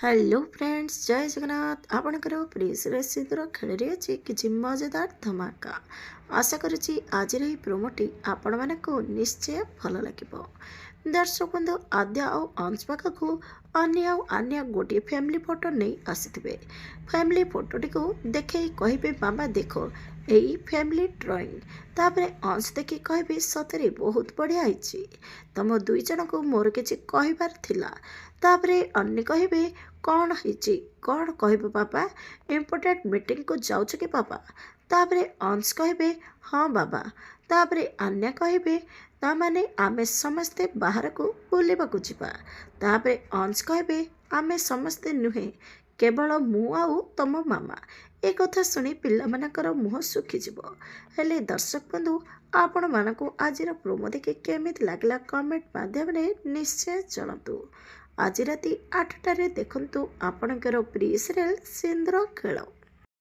Hello friends, जय जगन्नाथ। आपणकर प्रिय सिंधुर खेल अच्छी किसी मजेदार धमाका। आशा करुच्ची आज प्रोमोटी आपण मानक निश्चय भल लगे। दर्शक बंधु, आद्य आउ अंश पाखक अन्य गोटे फैमिली फोटो नहीं आसी। फैमिली फोटोटी को देखे कहे मामा देख यही फैमिली ड्राइंग। तापरे अंश देखी कहे सतरे बहुत बढ़िया है। तुम दुई जन को मोर किसी कहबार थिला। तापरे अन्य कहे कौन है कौन कह बाबा, इम्पोर्टेंट मीटिंग को जाऊँ कि बाबा। तापरे अंश कहे हाँ बाबा। तापरे अन्य कहे ता माने आमे समस्ते बाहर को बुलवा जावा। तापरे अंश कहे आमे समस्ते नुहे, केवल मु आउ तम मामा। ए कथा शुणी पिला मानकर मुह सुखीजिव। हेले दर्शक बंधु, आपण मानकु आजिर प्रोमो देखि केमिति लागला कमेंट माध्यम निश्चय जणातु। आज राति 8टारे देखंतु आपणकर प्रिय सीरियल सिंदूर खेल।